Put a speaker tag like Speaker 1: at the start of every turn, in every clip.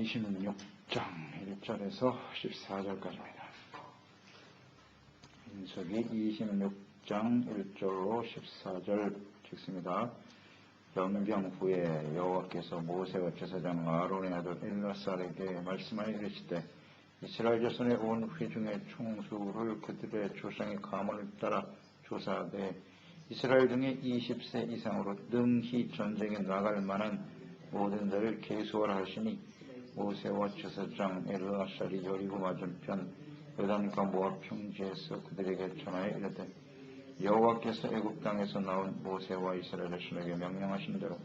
Speaker 1: 26장 1절에서 14절까지입니다. 민수기 26장 1절로 14절 읽습니다. 연병 후에 여호와께서 모세와 제사장 아론의 아들 엘라살에게 말씀하여 이르시되 이스라엘 자손의 온 회중의 총수를 그들의 조상의 가문을 따라 조사하되 이스라엘 중에 20세 이상으로 능히 전쟁에 나갈 만한 모든 자를 계수하라 하시니 모세와 제사장 엘라살이 여리고 맞은편 요단과 모압 평지에서 그들에게 전하여 이르되 여호와께서 애굽 땅에서 나온 모세와 이스라엘 자손에게 명령하신 대로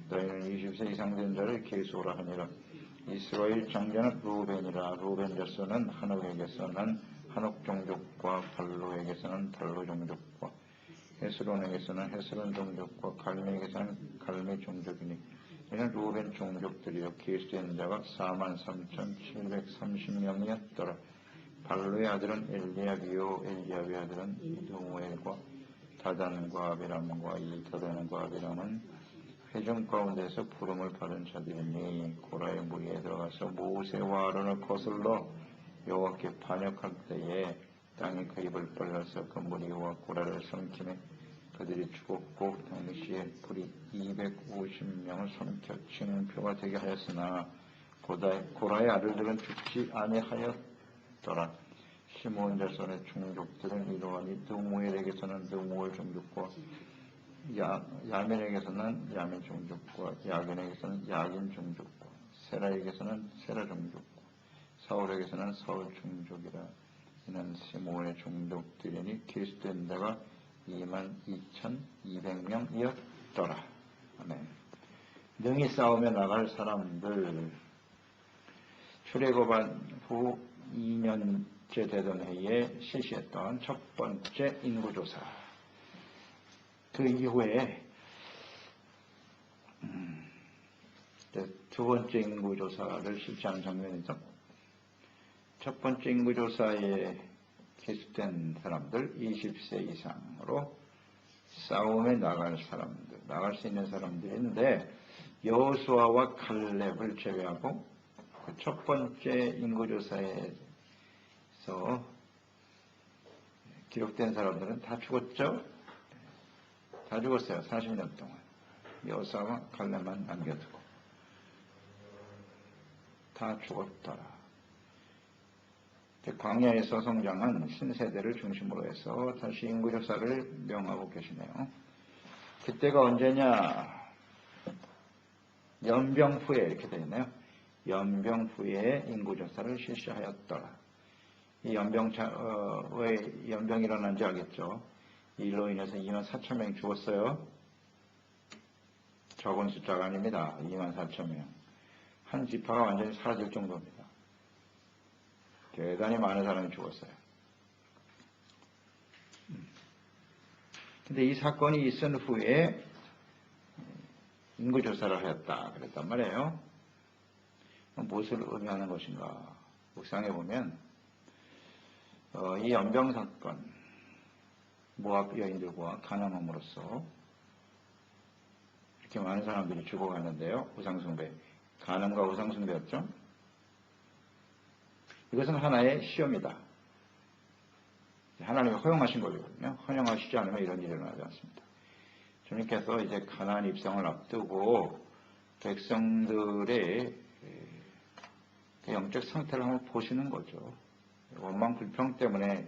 Speaker 1: 너희는 20세 이상 된 자를 계수하라 하니라. 이스라엘 장자는 루벤이라. 루벤 자손은 한옥에게서는 한옥 종족과 발로에게서는 발로 종족과 헤스론에게서는 헤스론 종족과 갈미에게서는 갈미 종족이니 이는 루벤 종족들이요 계수된 자가 43,730명이었더라. 발로의 아들은 엘리압이요 엘리압의 아들은 이두무엘과 다단과 아비람과 이 다단과 아비람은 회중 가운데서 부름을 받은 자들이니 고라의 무리에 들어가서 모세와 아론을 거슬러 여호와께 반역할 때에 땅이 그 입을 벌려서 그 무리와 고라를 삼키매 그들이 죽었고 당시에 불이 250명을 삼켜 징표가 되게 하였으나 고라의 아들들은 죽지 아니하였더라. 시므온 자손의 종족들은 이러하니 드무엘에게서는 드무엘 종족과 야민에게서는 야민 종족과 야긴에게서는 야긴 종족과 세라에게서는 세라 종족과 사울에게서는 사울 종족이라. 이는 시므온의 종족들이니 계수된 자가 22,200명이었더라. 아멘. 능히 싸우며 나갈 사람들. 출애굽한 후 2년째 되던 해에 실시했던 첫 번째 인구조사. 그 이후에 두 번째 인구조사를 실시하는 장면이죠. 첫 번째 인구조사에 계수된 사람들 20세 이상으로 싸움에 나갈 사람들, 나갈 수 있는 사람들인데 여호수아와 갈렙을 제외하고 그 첫 번째 인구조사에서 기록된 사람들은 다 죽었죠? 다 죽었어요. 40년 동안. 여호수아와 갈렙만 남겨두고 다 죽었더라. 광야에서 성장한 신세대를 중심으로 해서 다시 인구조사를 명하고 계시네요. 그때가 언제냐? 연병 후에 이렇게 되어 있네요. 연병 후에 인구조사를 실시하였더라. 이 왜 연병이 일어난지 알겠죠? 이 일로 인해서 24,000명이 죽었어요. 적은 숫자가 아닙니다. 24,000명. 한 지파가 완전히 사라질 정도입니다. 대단히 많은 사람이 죽었어요. 근데 이 사건이 있은 후에 인구조사를 하였다 그랬단 말이에요. 무엇을 의미하는 것인가? 묵상해 보면 이 연병 사건, 모압 여인들과 가늠함으로써 이렇게 많은 사람들이 죽어가는데요. 우상숭배, 가늠과 우상숭배였죠. 이것은 하나의 시험이다. 하나님이 허용하신 거거든요. 허용하시지 않으면 이런 일이 일어나지 않습니다. 주님께서 이제 가나안 입성을 앞두고 백성들의 영적 상태를 한번 보시는 거죠. 원망 불평 때문에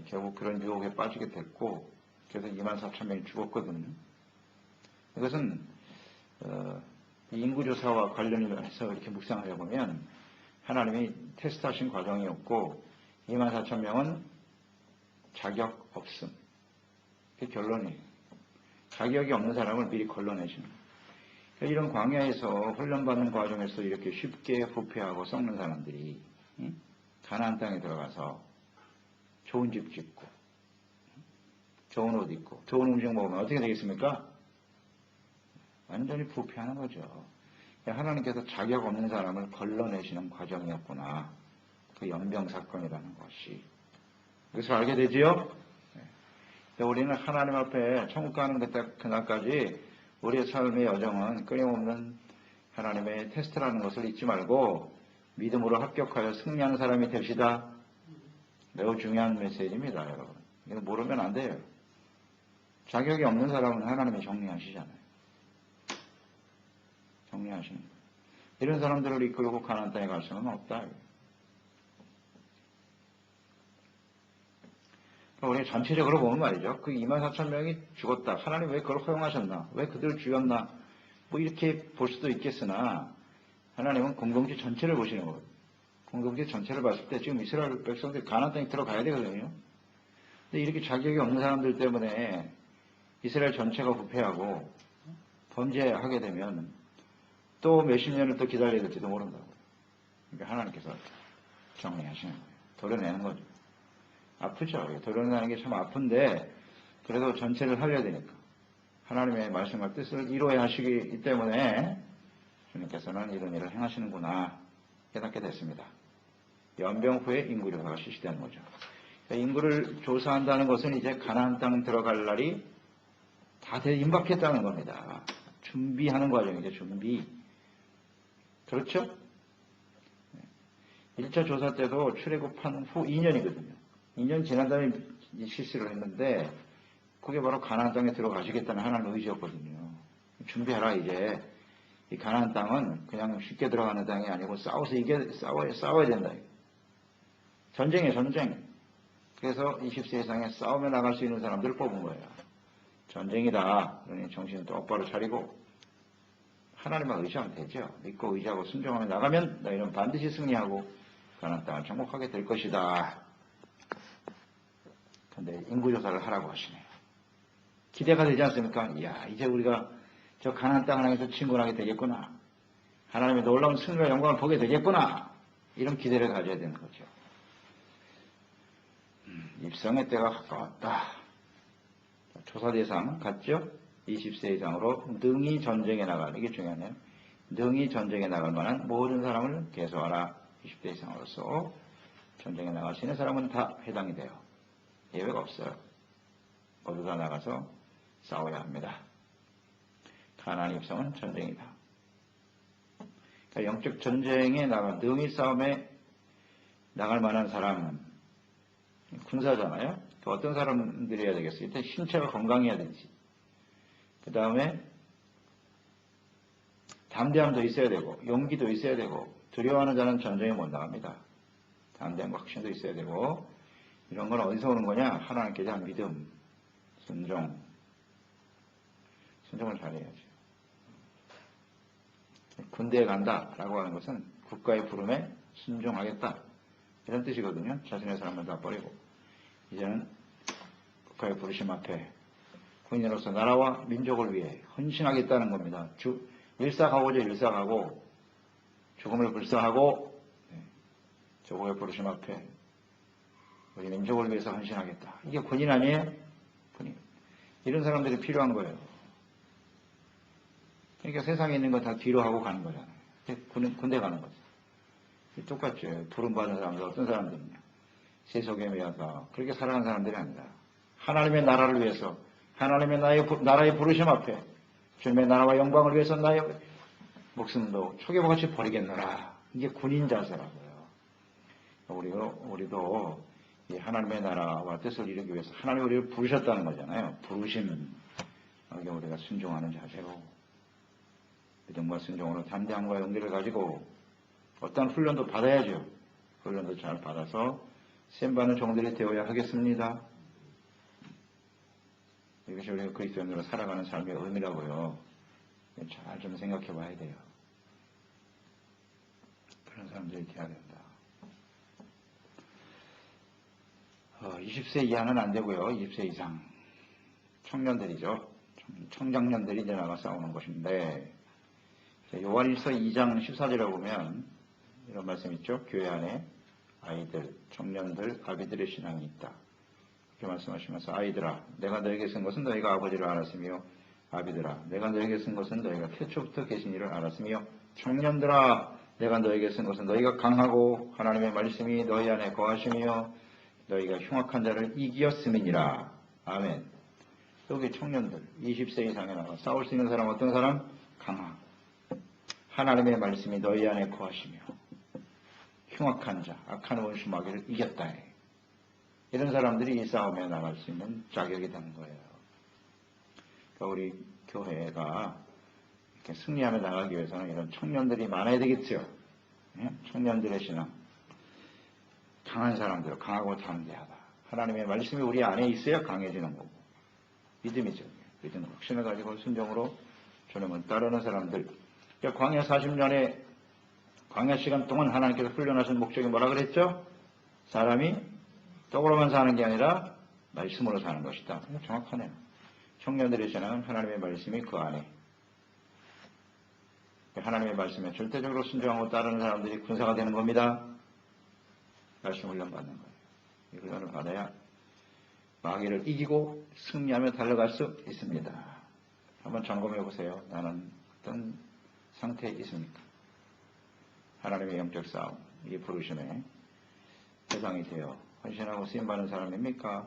Speaker 1: 결국 그런 유혹에 빠지게 됐고 그래서 24,000명이 죽었거든요. 이것은 이 인구조사와 관련이 해서 이렇게 묵상하려 보면 하나님이 테스트하신 과정이었고 24,000명은 자격 없음. 그게 결론이에요. 자격이 없는 사람을 미리 걸러내시는 거예요. 이런 광야에서 훈련받는 과정에서 이렇게 쉽게 부패하고 썩는 사람들이 가나안 땅에 들어가서 좋은 집 짓고 좋은 옷 입고 좋은 음식 먹으면 어떻게 되겠습니까? 완전히 부패하는 거죠. 하나님께서 자격 없는 사람을 걸러내시는 과정이었구나. 그 연병 사건이라는 것이. 그래서 알게 되지요? 우리는 하나님 앞에 천국 가는 그날까지 우리의 삶의 여정은 끊임없는 하나님의 테스트라는 것을 잊지 말고 믿음으로 합격하여 승리하는 사람이 됩시다. 매우 중요한 메시지입니다, 여러분. 이거 모르면 안 돼요. 자격이 없는 사람은 하나님이 정리하시잖아요. 정리하시는 거예요. 이런 사람들을 이끌고 가나안 땅에 갈 수는 없다. 우리 전체적으로 보면 말이죠. 그 24,000명이 죽었다. 하나님 왜 그걸 허용하셨나? 왜 그들을 죽였나? 뭐 이렇게 볼 수도 있겠으나 하나님은 공동체 전체를 보시는 거예요. 공동체 전체를 봤을 때 지금 이스라엘 백성들이 가나안 땅에 들어가야 되거든요. 근데 이렇게 자격이 없는 사람들 때문에 이스라엘 전체가 부패하고 범죄하게 되면 또 몇십 년을 또 기다려야 될지도 모른다고. 그러니까 하나님께서 정리하시는 거예요. 도려내는 거죠. 아프죠. 도려내는 게 참 아픈데 그래도 전체를 살려야 되니까. 하나님의 말씀과 뜻을 이루어야 하시기 때문에 주님께서는 이런 일을 행하시는구나 깨닫게 됐습니다. 연병 후에 인구조사가 실시되는 거죠. 그러니까 인구를 조사한다는 것은 이제 가나안 땅 들어갈 날이 다 임박했다는 겁니다. 준비하는 과정이죠. 준비. 그렇죠? 1차 조사 때도 출애굽한 후 2년이거든요. 2년 지난 다음에 실시를 했는데 그게 바로 가나안 땅에 들어가시겠다는 하나님의 의지였거든요. 준비하라 이제. 이 가나안 땅은 그냥 쉽게 들어가는 땅이 아니고 싸워야 된다. 전쟁이에요, 전쟁. 그래서 20세 이상에 싸우며 나갈 수 있는 사람들을 뽑은 거예요. 전쟁이다. 그러니 정신 똑바로 차리고 하나님만 의지하면 되죠. 믿고 의지하고 순종하며 나가면 너희는 반드시 승리하고 가나안 땅을 정복하게 될 것이다. 근데 인구조사를 하라고 하시네요. 기대가 되지 않습니까? 이야, 이제 우리가 저 가나안 땅을 향해서 친근하게 되겠구나. 하나님의 놀라운 승리와 영광을 보게 되겠구나. 이런 기대를 가져야 되는 거죠. 입성의 때가 가까웠다. 조사 대상 같죠? 20세 이상으로 능히 전쟁에 나갈, 이게 중요하네요. 능히 전쟁에 나갈 만한 모든 사람을 계수하라. 20대 이상으로서 전쟁에 나갈 수 있는 사람은 다 해당이 돼요. 예외가 없어요. 모두 다 나가서 싸워야 합니다. 가나안 입성은 전쟁이다. 그러니까 영적 전쟁에 나가 능히 싸움에 나갈 만한 사람은 군사잖아요. 어떤 사람들이 해야 되겠어요? 일단 신체가 건강해야 되지. 그 다음에 담대함도 있어야 되고 용기도 있어야 되고 두려워하는 자는 전쟁에 못 나갑니다. 담대함과 확신도 있어야 되고 이런 건 어디서 오는 거냐? 하나님께 대한 믿음, 순종을 잘해야죠. 군대에 간다라고 하는 것은 국가의 부름에 순종하겠다 이런 뜻이거든요. 자신의 삶을 다 버리고 이제는 국가의 부르심 앞에 군인으로서 나라와 민족을 위해 헌신하겠다는 겁니다. 일사가고죠. 일사가고 죽음을 불사하고 조국의 부르심 앞에 우리 민족을 위해서 헌신하겠다. 이게 군인 아니에요? 군인. 이런 사람들이 필요한 거예요. 그러니까 세상에 있는 거 다 뒤로 하고 가는 거잖아요. 군대 가는 거죠. 똑같죠. 부름받은 사람들, 어떤 사람들은요. 세속에 매여서 그렇게 살아가는 사람들이 아니라 하나님의 나라를 위해서 하나님의 나라의 부르심 앞에 주님의 나라와 영광을 위해서 나의 목숨도 초계보같이 버리겠노라. 이게 군인 자세라고요. 우리도 이 하나님의 나라와 뜻을 이루기 위해서 하나님이 우리를 부르셨다는 거잖아요. 부르심. 이게 우리가 순종하는 자세로 믿음과 순종으로 담대함과 용기를 가지고 어떤 훈련도 받아야죠. 훈련도 잘 받아서 시험받는 종들이 되어야 하겠습니다. 이것이 우리가 그리스도인으로 살아가는 삶의 의미라고요. 잘 좀 생각해 봐야 돼요. 그런 사람들이 돼야 된다. 20세 이하는 안 되고요. 20세 이상. 청년들이죠. 청장년들이 이제 나가 싸우는 것인데 요한일서 2장 14절에 보면 이런 말씀 있죠. 교회 안에 아이들, 청년들, 아비들의 신앙이 있다. 이렇게 말씀하시면서 아이들아 내가 너에게 쓴 것은 너희가 아버지를 알았으며 아비들아 내가 너에게 쓴 것은 너희가 태초부터 계신 이를 알았으며 청년들아 내가 너에게 쓴 것은 너희가 강하고 하나님의 말씀이 너희 안에 거하시며 너희가 흉악한 자를 이기었음이니라. 아멘. 여기 청년들 20세 이상에 나가 싸울 수 있는 사람 어떤 사람? 강하. 하나님의 말씀이 너희 안에 거하시며 흉악한 자, 악한 원수 마귀를 이겼다. 이런 사람들이 이 싸움에 나갈 수 있는 자격이 되는 거예요. 그러니까 우리 교회가 이렇게 승리하며 나가기 위해서는 이런 청년들이 많아야 되겠죠. 청년들의 신앙. 강한 사람들, 강하고 담대하다. 하나님의 말씀이 우리 안에 있어야 강해지는 거고. 믿음이죠. 믿음, 확신을 가지고 순종으로 주님을 따르는 사람들. 그러니까 광야 40년의 광야 시간 동안 하나님께서 훈련하신 목적이 뭐라 그랬죠? 사람이 떡으로만 사는 게 아니라 말씀으로 사는 것이다. 정확하네요. 청년들의 신앙은 하나님의 말씀이 그 안에. 하나님의 말씀에 절대적으로 순종하고 따르는 사람들이 군사가 되는 겁니다. 말씀 훈련 받는 거예요. 이 훈련을 받아야 마귀를 이기고 승리하며 달려갈 수 있습니다. 한번 점검해 보세요. 나는 어떤 상태에 있습니까? 하나님의 영적 싸움, 이 부르심에 대상이 되어 헌신하고 쓰임받는 사람입니까?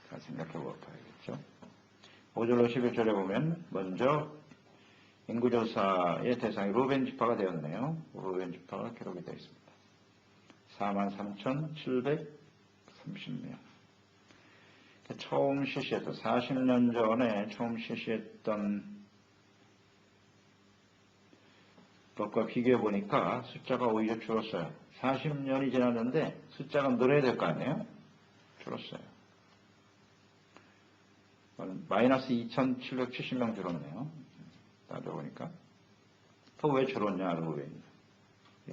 Speaker 1: 잘 생각해 볼까야겠죠. 5절로 11절에 보면 먼저 인구조사의 대상이 루벤 지파가 되었네요. 루벤 지파가 기록이 되어 있습니다. 43,730명. 처음 실시했던 40년 전에 처음 실시했던 것과 비교해 보니까 숫자가 오히려 줄었어요. 40년이 지났는데 숫자가 늘어야 될 거 아니에요? 줄었어요. 마이너스 2,770명 줄었네요. 따져보니까. 또 왜 줄었냐, 루벤.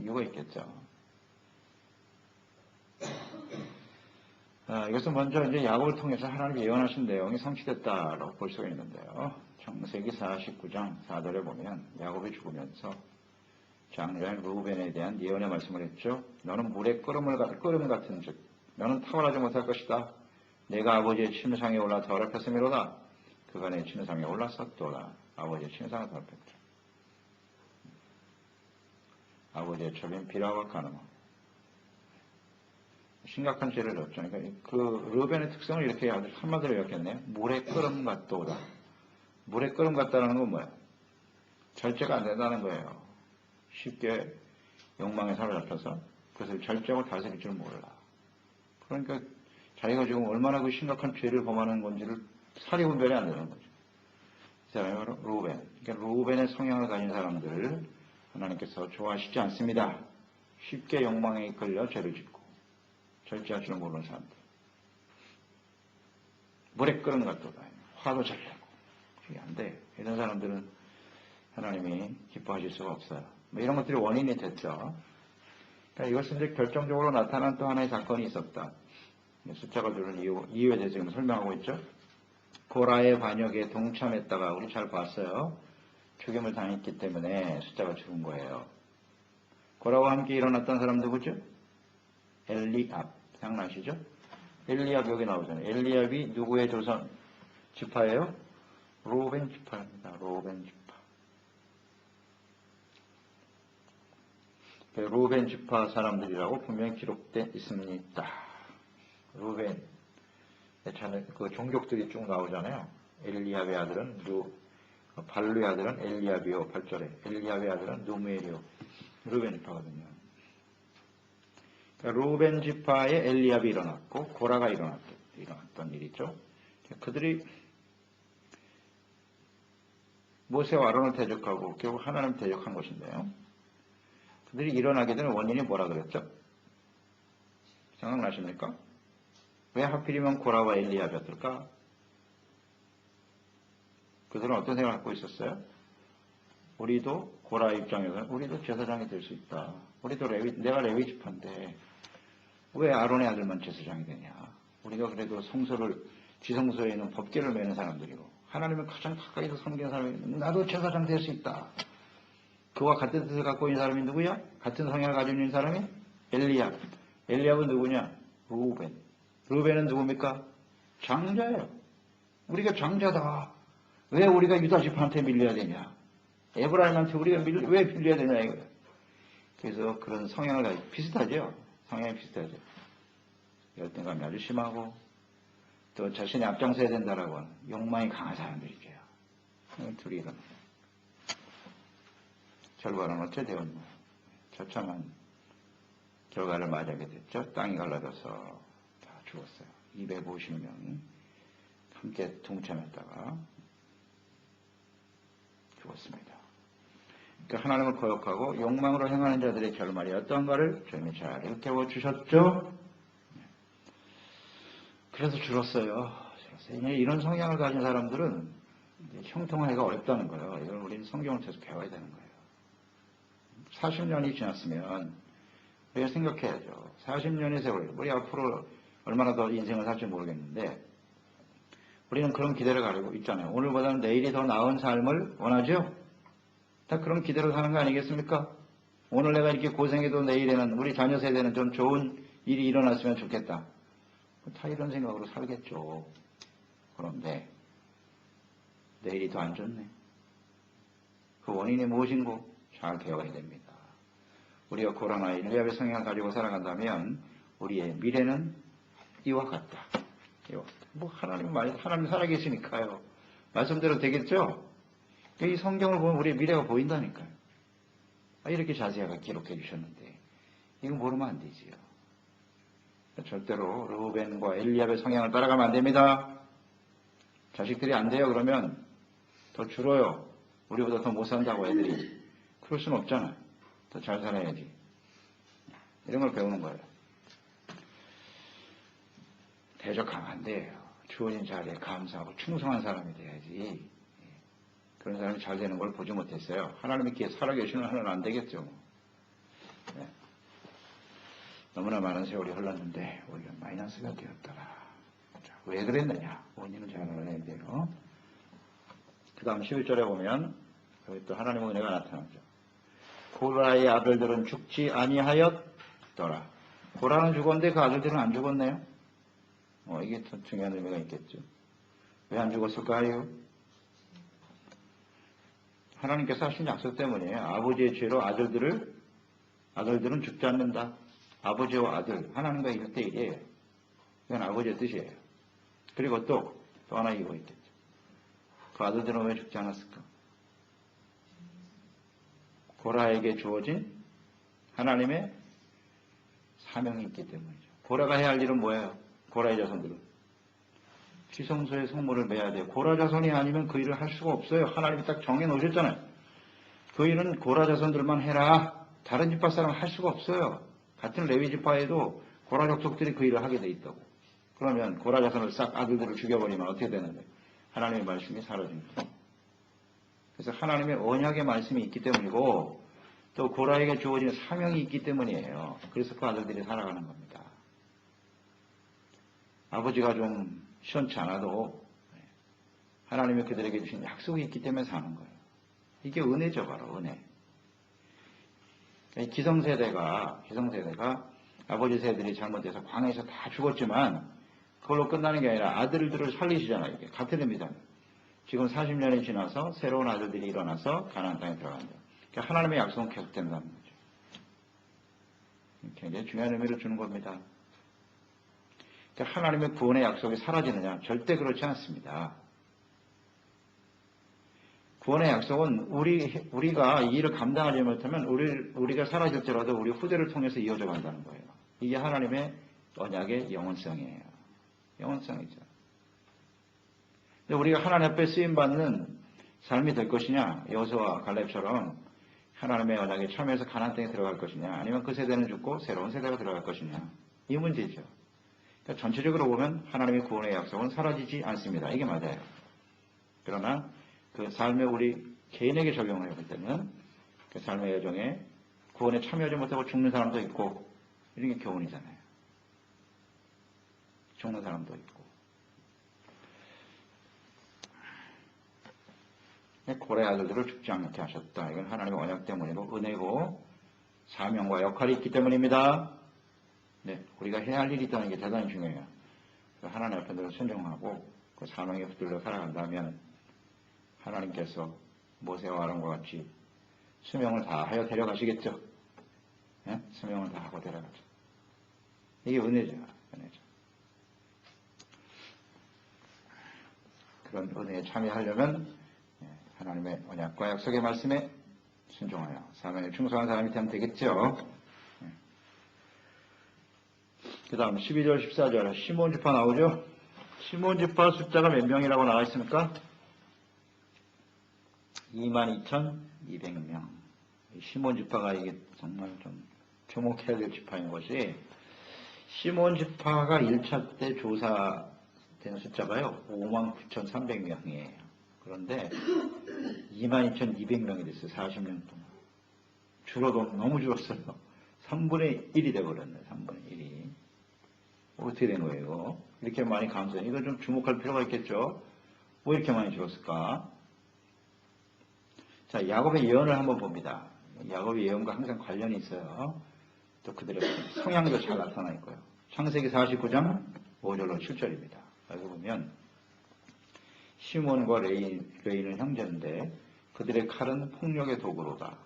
Speaker 1: 이유가 있겠죠. 이것은 먼저 이제 야곱을 통해서 하나님이 예언하신 내용이 성취됐다라고 볼 수가 있는데요. 창세기 49장 4절에 보면 야곱이 죽으면서 장자인 루벤에 대한 예언의 말씀을 했죠. 너는 물의 끓음 같은 즉 너는 탁월하지 못할 것이다. 내가 아버지의 침상에 올라 더럽혔음이로다. 그가 내 침상에 올라섰도다. 아버지의 침상을 더럽혔다. 아버지의 첩인 비라와 가늠. 심각한 죄를 졌죠. 그러니까 그 르벤의 특성을 이렇게 아주 한마디로 이렇겠네요. 물의 끓음 같도다. 물의 끓음 같다는 건 뭐야? 절제가 안 된다는 거예요. 쉽게 욕망에 사로잡혀서 그것을 절제하고 다스릴 줄 몰라. 그러니까 자기가 지금 얼마나 그 심각한 죄를 범하는 건지를 사리 분별이 안 되는 거죠. 이 사람이 바로 루벤. 그러니까 루벤의 성향을 가진 사람들을 하나님께서 좋아하시지 않습니다. 쉽게 욕망에 이끌려 죄를 짓고 절제할 줄 모르는 사람들. 물에 끓은 것도다. 화도 잘 내고. 그게 안 돼. 이런 사람들은 하나님이 기뻐하실 수가 없어요. 뭐 이런 것들이 원인이 됐죠. 그러니까 이것은 이제 결정적으로 나타난 또 하나의 사건이 있었다. 숫자가 줄은 이유에 대해서 지금 설명하고 있죠. 고라의 반역에 동참했다가 우리 잘 봤어요. 죽임을 당했기 때문에 숫자가 줄은 거예요. 고라와 함께 일어났던 사람 누구죠? 엘리압. 생각나시죠? 엘리압 여기 나오잖아요. 엘리압이 누구의 조선 지파예요? 루벤 지파입니다. 루벤 지파. 루벤 지파 사람들이라고 분명히 기록되어 있습니다. 루벤. 그 종족들이 쭉 나오잖아요. 엘리압의 아들은 발루의 아들은 엘리압이요. 8절에. 엘리압의 아들은 누무엘이요. 루벤 지파거든요. 그러니까 루벤 지파의 엘리압이 일어났고 고라가 일어났던 일이죠. 그들이 모세와 아론을 대적하고 결국 하나님을 대적한 것인데요. 그들이 일어나게 되는 원인이 뭐라 그랬죠? 생각나십니까? 왜 하필이면 고라와 엘리압이었을까? 그들은 어떤 생각을 갖고 있었어요? 우리도 고라 입장에서는 우리도 제사장이 될 수 있다. 우리도 내가 레위 지파인데 왜 아론의 아들만 제사장이 되냐? 우리가 그래도 지성소에 있는 법궤를 매는 사람들이고 하나님을 가장 가까이서 섬기는 사람이 나도 제사장 될 수 있다. 그와 같은 뜻을 갖고 있는 사람이 누구야? 같은 성향을 가지고 있는 사람이 엘리압. 엘리압은 누구냐? 루벤. 루벤은 누굽니까? 장자예요. 우리가 장자다. 왜 우리가 유다 지파한테 밀려야 되냐? 에브라임한테 우리가 왜 밀려야 되냐 이거예요. 그래서 그런 성향을 가지고 비슷하죠. 성향이 비슷하죠. 열등감이 아주 심하고 또 자신이 앞장서야 된다라고 하는 욕망이 강한 사람들이죠. 둘이 일어나요. 결과는 어째 되었노? 처참한 결과를 맞이하게 됐죠. 땅이 갈라져서 다 죽었어요. 250명이 함께 동참했다가 죽었습니다. 그러니까 하나님을 거역하고 욕망으로 행하는 자들의 결말이 어떤가를 주님이 잘 일깨워 주셨죠. 그래서 줄었어요. 이런 성향을 가진 사람들은 형통하기가 어렵다는 거예요. 이걸 우리는 성경을 계속 배워야 되는 거예요. 40년이 지났으면 우리가 생각해야죠. 40년의 세월, 우리 앞으로 얼마나 더 인생을 살지 모르겠는데 우리는 그런 기대를 가지고 있잖아요. 오늘보다는 내일이 더 나은 삶을 원하죠? 다 그런 기대로 사는 거 아니겠습니까? 오늘 내가 이렇게 고생해도 내일에는 우리 자녀 세대는 좀 좋은 일이 일어났으면 좋겠다. 다 이런 생각으로 살겠죠. 그런데 내일이 더 안 좋네. 그 원인이 무엇인고 잘 배워야 됩니다. 우리가 고라나 엘리압의 성향을 가지고 살아간다면 우리의 미래는 이와 같다. 뭐 하나님 살아계시니까요. 말씀대로 되겠죠? 이 성경을 보면 우리의 미래가 보인다니까요. 이렇게 자세하게 기록해 주셨는데 이거 모르면 안 되지요. 절대로 르우벤과 엘리압의 성향을 따라가면 안 됩니다. 자식들이 안 돼요. 그러면 더 줄어요. 우리보다 더 못 산다고 애들이. 그럴 수는 없잖아요. 더 잘 살아야지. 이런 걸 배우는 거예요. 대적하면 안 돼요. 주어진 자리에 감사하고 충성한 사람이 돼야지. 그런 사람이 잘 되는 걸 보지 못했어요. 하나님이 이렇게 살아계시는 하나는 안 되겠죠. 네. 너무나 많은 세월이 흘렀는데 오히려 마이너스가 되었더라. 자, 왜 그랬느냐? 원인은 잘 알아야 돼요. 그 다음 11절에 보면 여기 또 하나님의 은혜가 나타나죠. 고라의 아들들은 죽지 아니하였더라. 고라는 죽었는데 그 아들들은 안 죽었네요. 이게 더 중요한 의미가 있겠죠. 왜 안 죽었을까요? 하나님께서 하신 약속 때문이에요. 아버지의 죄로 아들들은 죽지 않는다. 아버지와 아들, 하나님과 1대1이에요. 이건 아버지의 뜻이에요. 그리고 또 하나 이유가 있겠죠. 그 아들들은 왜 죽지 않았을까? 고라에게 주어진 하나님의 사명이 있기 때문이죠. 고라가 해야 할 일은 뭐예요? 고라의 자손들은 지성소의 성물을 매야 돼요. 고라 자손이 아니면 그 일을 할 수가 없어요. 하나님이 딱 정해 놓으셨잖아요. 그 일은 고라 자손들만 해라. 다른 지파 사람은 할 수가 없어요. 같은 레위 지파에도 고라 족속들이 그 일을 하게 돼 있다고. 그러면 고라 자손을 싹 아들들을 죽여버리면 어떻게 되는데? 하나님의 말씀이 사라집니다. 그래서 하나님의 언약의 말씀이 있기 때문이고 또 고라에게 주어진 사명이 있기 때문이에요. 그래서 그 아들들이 살아가는 겁니다. 아버지가 좀 시원치 않아도 하나님이 그들에게 주신 약속이 있기 때문에 사는 거예요. 이게 은혜죠, 바로 은혜. 기성세대가 아버지 세대들이 잘못해서 광야에서 다 죽었지만 그걸로 끝나는 게 아니라 아들들을 살리시잖아요. 이게 같은 의미잖아요. 지금 40년이 지나서 새로운 아들들이 일어나서 가나안 땅에 들어간다. 그러니까 하나님의 약속은 계속된다는 거죠. 굉장히 중요한 의미를 주는 겁니다. 그러니까 하나님의 구원의 약속이 사라지느냐? 절대 그렇지 않습니다. 구원의 약속은 우리가 이 일을 감당하지 못하면 우리가 사라질지라도 우리 후대를 통해서 이어져 간다는 거예요. 이게 하나님의 언약의 영원성이에요. 영원성이죠. 근데 우리가 하나님 앞에 쓰임받는 삶이 될 것이냐, 여호수아와 갈렙처럼 하나님의 언약에 참여해서 가나안 땅에 들어갈 것이냐, 아니면 그 세대는 죽고 새로운 세대가 들어갈 것이냐, 이 문제죠. 그러니까 전체적으로 보면 하나님의 구원의 약속은 사라지지 않습니다. 이게 맞아요. 그러나 그 삶에 우리 개인에게 적용을 해볼 때는 그 삶의 여정에 구원에 참여하지 못하고 죽는 사람도 있고 이런 게 교훈이잖아요. 죽는 사람도 있고. 고라의 아들들을 죽지 않게 하셨다. 이건 하나님의 언약 때문이고 은혜고 사명과 역할이 있기 때문입니다. 네, 우리가 해야 할 일이 있다는 게 대단히 중요해요. 하나님 앞에 늘 순종하고 그 사명에 붙들려 살아간다면 하나님께서 모세와 아론과 같이 수명을 다하여 데려가시겠죠. 네? 수명을 다하고 데려가죠. 이게 은혜죠. 은혜죠. 그런 은혜에 참여하려면 하나님의 언약과 약속의 말씀에 순종하여 사명에 충성한 사람이 되면 되겠죠. 그 다음 12절 14절 시몬 지파 나오죠. 시몬 지파 숫자가 몇 명이라고 나와 있습니까? 22,200명. 시몬 지파가 이게 정말 좀 주목해야 될 지파인 것이, 시몬 지파가 1차 때 조사된 숫자가요 59,300명이에요. 그런데 22,200명이 됐어요. 40년 동안. 줄어도 너무 줄었어요. 3분의 1이 돼버렸네. 3분의 1이. 어떻게 된 거예요? 이렇게 많이 감소해. 이거 좀 주목할 필요가 있겠죠? 왜 이렇게 많이 줄었을까? 자, 야곱의 예언을 한번 봅니다. 야곱의 예언과 항상 관련이 있어요. 또 그들의 성향도 잘 나타나 있고요. 창세기 49장 5절로 7절입니다. 여기 보면 시몬과 레이는 형제인데 그들의 칼은 폭력의 도구로다.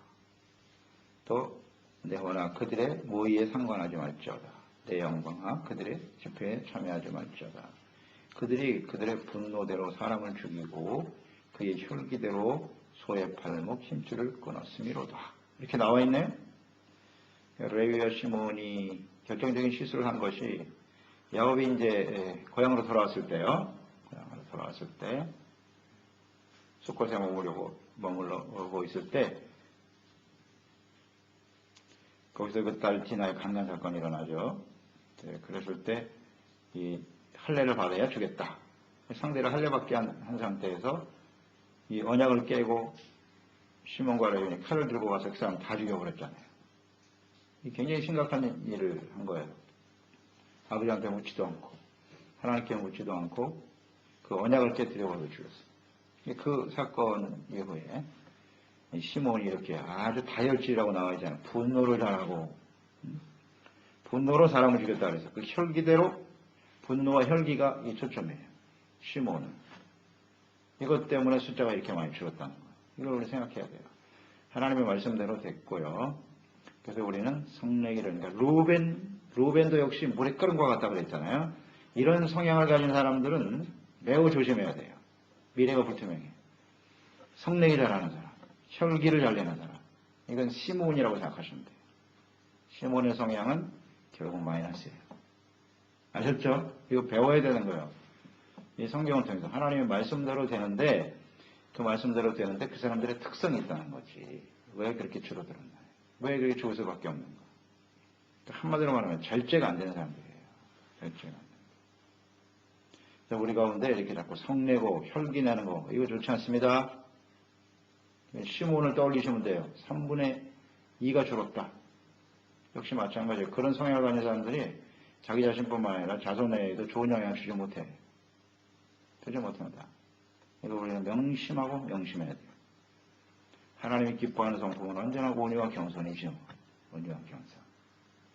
Speaker 1: 또 네호나 그들의 모의에 상관하지 말지어다. 내 영광아 그들의 집회에 참여하지 말지어다. 그들이 그들의 분노대로 사람을 죽이고 그의 혈기대로 소의 팔목 힘줄을 끊었음이로다. 이렇게 나와 있네요. 레위와 시몬이 결정적인 실수를 한 것이, 야곱이 이제 고향으로 돌아왔을 때요. 고향으로 돌아왔을 때 숫곳에 머물고 있을 때 거기서 그 딸 디나의 강간 사건이 일어나죠. 그랬을 때 이 할례를 받아야 주겠다. 상대를 할례받게 한 상태에서 이 언약을 깨고 시몬과 레위는 칼을 들고 와서 그 사람 다 죽여버렸잖아요. 굉장히 심각한 일을 한 거예요. 아버지한테 묻지도 않고 하나님께 묻지도 않고 그 언약을 깨뜨려버려 죽였어요. 그 사건 이후에 시몬이 이렇게 아주 다혈질이라고 나와 있잖아요. 분노를 잘하고 분노로 사람을 죽였다 그래서 그 혈기대로 분노와 혈기가 이 초점이에요. 시몬은 이것 때문에 숫자가 이렇게 많이 줄었다는 거예요. 이걸 우리 생각해야 돼요. 하나님의 말씀대로 됐고요. 그래서 우리는 성내기를, 그러니까 루벤도 역시 물에 끓은 것 같다고 그랬잖아요. 이런 성향을 가진 사람들은 매우 조심해야 돼요. 미래가 불투명해요. 성내기 잘하는 사람, 혈기를 잘 내는 사람, 이건 시몬이라고 생각하시면 돼요. 시몬의 성향은 결국 마이너스예요. 아셨죠? 이거 배워야 되는 거예요. 이 성경을 통해서 하나님의 말씀대로 되는데, 그 말씀대로 되는데 그 사람들의 특성이 있다는 거지. 왜 그렇게 줄어들었나? 왜 그렇게 죽을 수밖에 없는가? 한마디로 말하면 절제가 안 되는 사람들이에요. 절제가 안 되는. 우리 가운데 이렇게 자꾸 성내고 혈기내는 거, 이거 좋지 않습니다. 시몬을 떠올리시면 돼요. 3분의 2가 줄었다. 역시 마찬가지예요. 그런 성향을 가진 사람들이 자기 자신뿐만 아니라 자손에게도 좋은 영향을 주지 못해. 되지 못합니다. 이거 우리는 명심하고 명심해야 돼요. 하나님이 기뻐하는 성품은 언제나 온유와 겸손이죠. 온유와 겸손.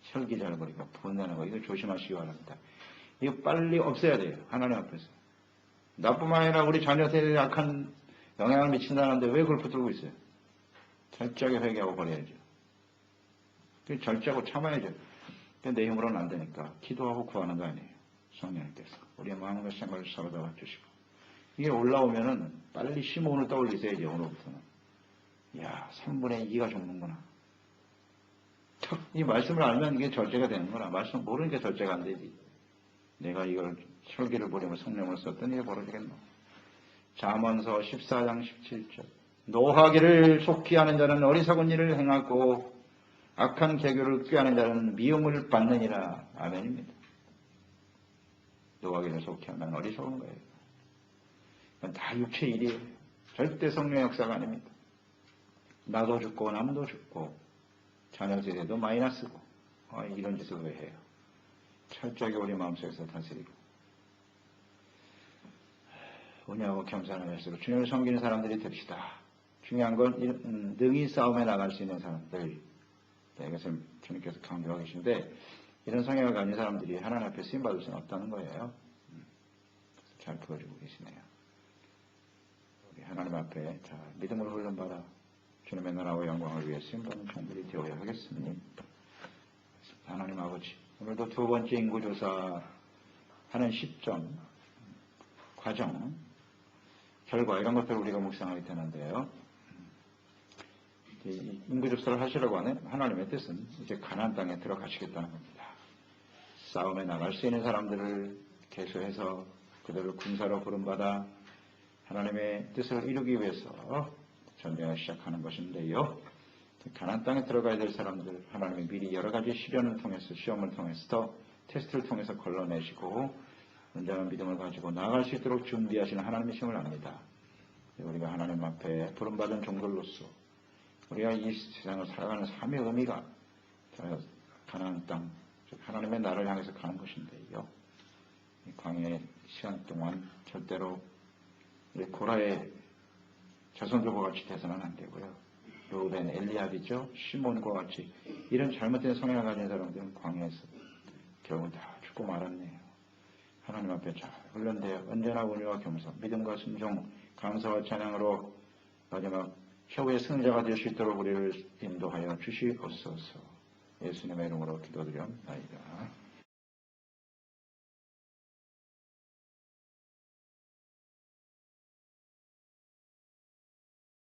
Speaker 1: 혈기 잘 버리고 분내는 거, 이거 조심하시기 바랍니다. 이거 빨리 없애야 돼요. 하나님 앞에서. 나뿐만 아니라 우리 자녀 세대에 약한 영향을 미친다는데 왜 그걸 붙들고 있어요? 철저하게 회개하고 버려야죠. 절제하고 참아야죠. 내 힘으로는 안 되니까 기도하고 구하는 거 아니에요. 성령님께서 우리의 마음과 생각을 사로잡아 주시고, 이게 올라오면은 빨리 시몬을 떠올리세요. 오늘부터는. 야, 3분의 2가 죽는구나. 이 말씀을 알면 이게 절제가 되는 거라. 말씀 모르니까 절제가 안 되지. 내가 이걸 혈기를 버리면 성령을 썼더니 이게 벌어지겠노. 잠언서 14장 17절. 노하기를 속히 하는 자는 어리석은 일을 행하고 악한 계교를 꾀하는 자는 미움을 받느니라. 아멘입니다. 노하기를 속히 하면 어리석은 거예요. 이건 다 육체의 일이에요. 절대 성령의 역사가 아닙니다. 나도 죽고 남도 죽고 자녀 세대도 마이너스고 이런 짓을 왜 해요? 철저하게 우리 마음속에서 다스리고 온유하고 겸손한 열쇠로 주님을 섬기는 사람들이 됩시다. 중요한 건 능히 싸움에 나갈 수 있는 사람들. 이것을 주님께서 강조하고 계신데, 이런 성향을 가진 사람들이 하나님 앞에 쓰임받을 수는 없다는 거예요. 잘 보여주고 계시네요. 우리 하나님 앞에 믿음으로 훈련받아 주님의 나라와 영광을 위해 쓰임받는 종들이 되어야 하겠습니다. 하나님 아버지, 오늘도 두 번째 인구조사 하는 시점, 과정, 결과 이런 것들을 우리가 묵상하게 되는데요. 인구조사를 하시려고 하는 하나님의 뜻은 이제 가나안 땅에 들어가시겠다는 겁니다. 싸움에 나갈 수 있는 사람들을 계수해서 그들을 군사로 부름받아 하나님의 뜻을 이루기 위해서 전쟁을 시작하는 것인데요. 가나안 땅에 들어가야 될 사람들, 하나님이 미리 여러 가지 시련을 통해서, 시험을 통해서, 테스트를 통해서 걸러내시고 온전한 믿음을 가지고 나아갈 수 있도록 준비하시는 하나님이심을 압니다. 우리가 하나님 앞에 부름받은 종들로서 우리가 이 세상을 살아가는 삶의 의미가 가나안 땅, 즉 하나님의 나라를 향해서 가는 것인데요. 이 광야의 시간 동안 절대로 고라의 자손들과 같이 돼서는 안 되고요. 르우벤, 엘리압이죠. 시몬과 같이 이런 잘못된 성향을 가진 사람들은 광야에서 결국은 다 죽고 말았네요. 하나님 앞에 잘 훈련되어 언제나 온유와 겸손, 믿음과 순종, 감사와 찬양으로 마지막 최후의 승자가 될 수 있도록 우리를 인도하여 주시옵소서. 예수님의 이름으로 기도드립니다.